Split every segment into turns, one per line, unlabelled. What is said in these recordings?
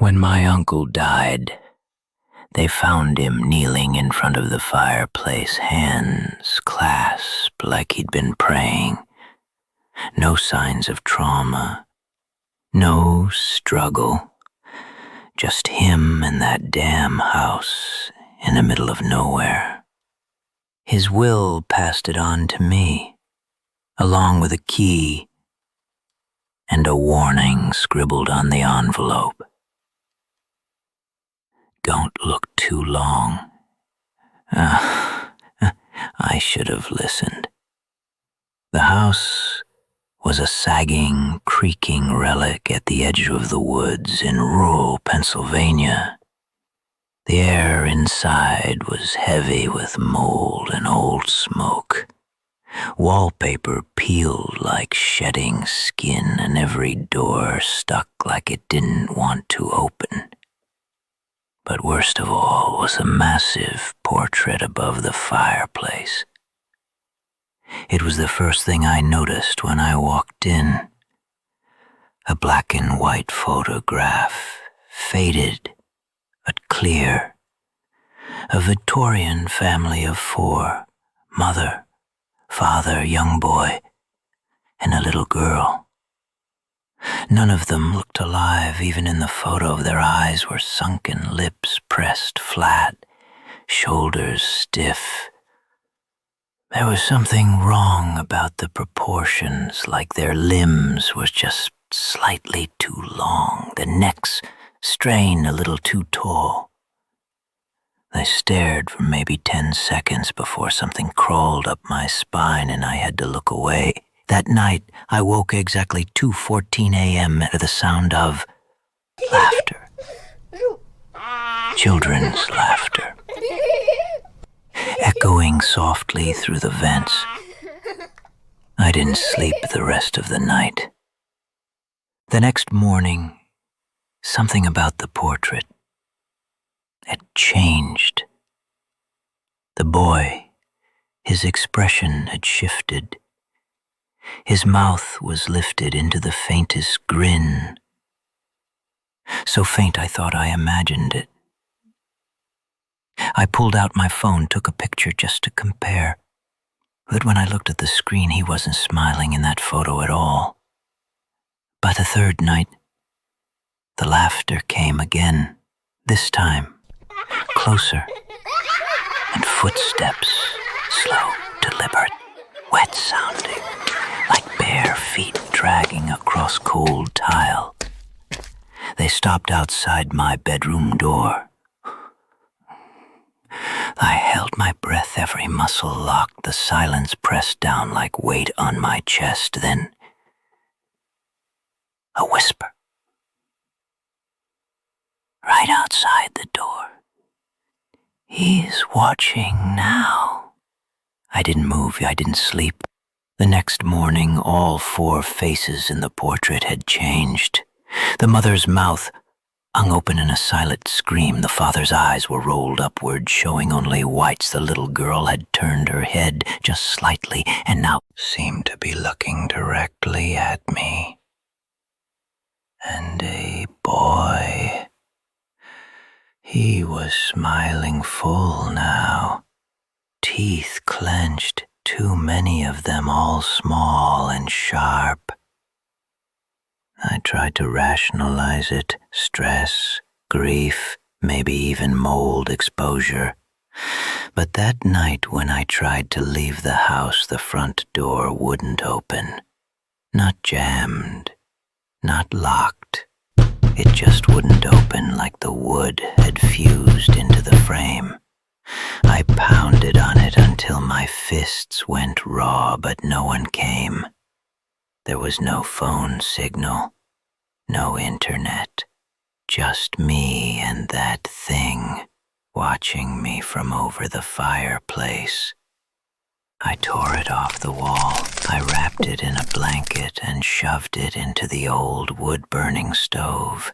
When my uncle died, they found him kneeling in front of the fireplace, hands clasped like he'd been praying. No signs of trauma, no struggle, just him and that damn house in the middle of nowhere. His will passed it on to me, along with a key and a warning scribbled on the envelope. Don't look too long. I should have listened. The house was a sagging, creaking relic at the edge of the woods in rural Pennsylvania. The air inside was heavy with mould and old smoke. Wallpaper peeled like shedding skin, and every door stuck like it didn't want to open. But worst of all was a massive portrait above the fireplace. It was the first thing I noticed when I walked in. A black and white photograph, faded but clear. A Victorian family of 4, mother, father, young boy, and a little girl. None of them looked alive. Even in the photo, their eyes were sunken, lips pressed flat, shoulders stiff. There was something wrong about the proportions, like their limbs were just slightly too long, the necks strained a little too tall. I stared for maybe 10 seconds before something crawled up my spine and I had to look away. That night, I woke exactly 2:14 a.m. to the sound of laughter. Children's laughter, echoing softly through the vents. I didn't sleep the rest of the night. The next morning, something about the portrait had changed. The boy, his expression had shifted. His mouth was lifted into the faintest grin. So faint I thought I imagined it. I pulled out my phone, took a picture just to compare. But when I looked at the screen, he wasn't smiling in that photo at all. By the third night, the laughter came again, this time closer, and footsteps, slow, deliberate, wet-sounding, like bare feet dragging across cold tile. They stopped outside my bedroom door. I held my breath, every muscle locked, the silence pressed down like weight on my chest. Then a whisper. Right outside the door. He's watching now. I didn't move, I didn't sleep. The next morning, all 4 faces in the portrait had changed. The mother's mouth hung open in a silent scream. The father's eyes were rolled upward, showing only whites. The little girl had turned her head just slightly and now seemed to be looking directly at me. And a boy. He was smiling full now, teeth clenched, too many of them, all small and sharp. I tried to rationalize it, stress, grief, maybe even mold exposure. But that night when I tried to leave the house, the front door wouldn't open. Not jammed, not locked. It just wouldn't open, like the wood had fused into the frame. I pounded on it until my fists went raw, but no one came. There was no phone signal, no internet, just me and that thing watching me from over the fireplace. I tore it off the wall. I wrapped it in a blanket and shoved it into the old wood-burning stove.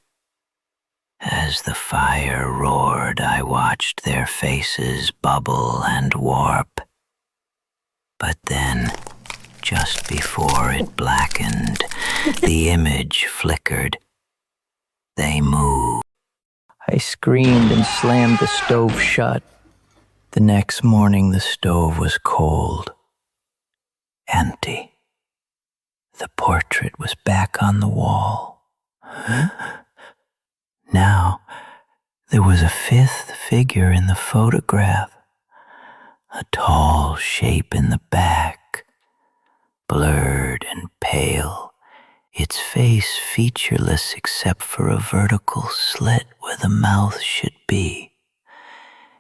As the fire roared, I watched their faces bubble and warp. But then, just before it blackened, the image flickered. They moved. I screamed and slammed the stove shut. The next morning, the stove was cold, empty. The portrait was back on the wall. Now, there was a fifth figure in the photograph, a tall shape in the back, blurred and pale, its face featureless except for a vertical slit where the mouth should be.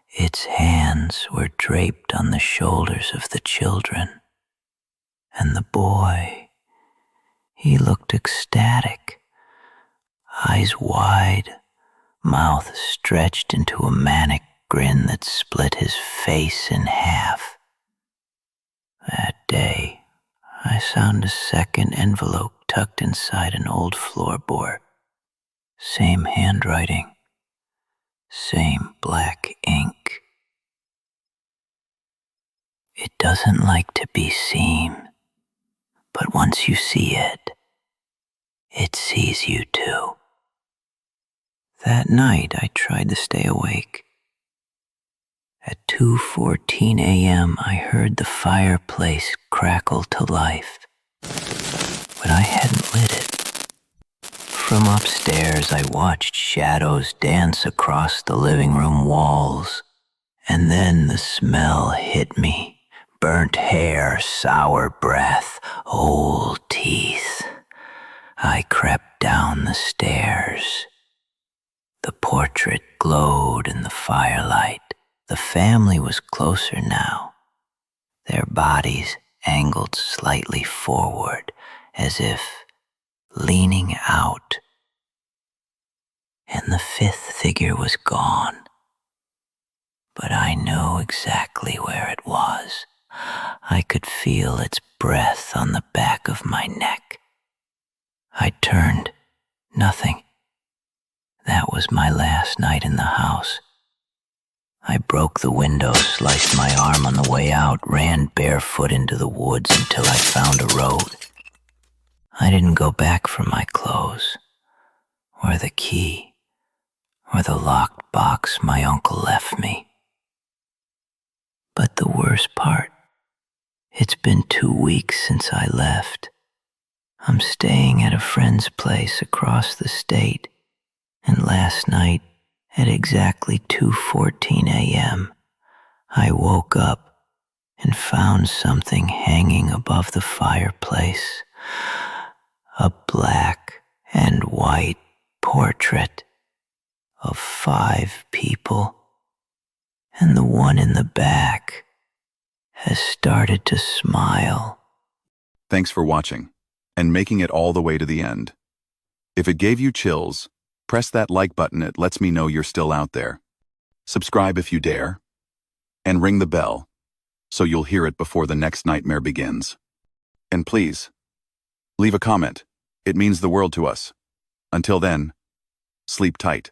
Its hands were draped on the shoulders of the children, and the boy, he looked ecstatic, eyes wide, mouth stretched into a manic grin that split his face in half. That day, I found a second envelope tucked inside an old floorboard. Same handwriting, same black ink. It doesn't like to be seen, but once you see it, it sees you too. That night, I tried to stay awake. At 2:14 a.m., I heard the fireplace crackle to life, but I hadn't lit it. From upstairs, I watched shadows dance across the living room walls, and then the smell hit me. Burnt hair, sour breath, old teeth. I crept down the stairs. The portrait glowed in the firelight. The family was closer now, their bodies angled slightly forward, as if leaning out. And the fifth figure was gone. But I knew exactly where it was. I could feel its breath on the back of my neck. I turned. Nothing. That was my last night in the house. I broke the window, sliced my arm on the way out, ran barefoot into the woods until I found a road. I didn't go back for my clothes, or the key, or the locked box my uncle left me. But the worst part, it's been 2 weeks since I left. I'm staying at a friend's place across the state, and last night, at exactly 2:14 a.m., I woke up and found something hanging above the fireplace. A black and white portrait of 5 people, and the one in the back has started to smile.
Thanks for watching and making it all the way to the end. If it gave you chills, press that like button. It lets me know you're still out there. Subscribe if you dare, and ring the bell so you'll hear it before the next nightmare begins. And please, leave a comment. It means the world to us. Until then, sleep tight.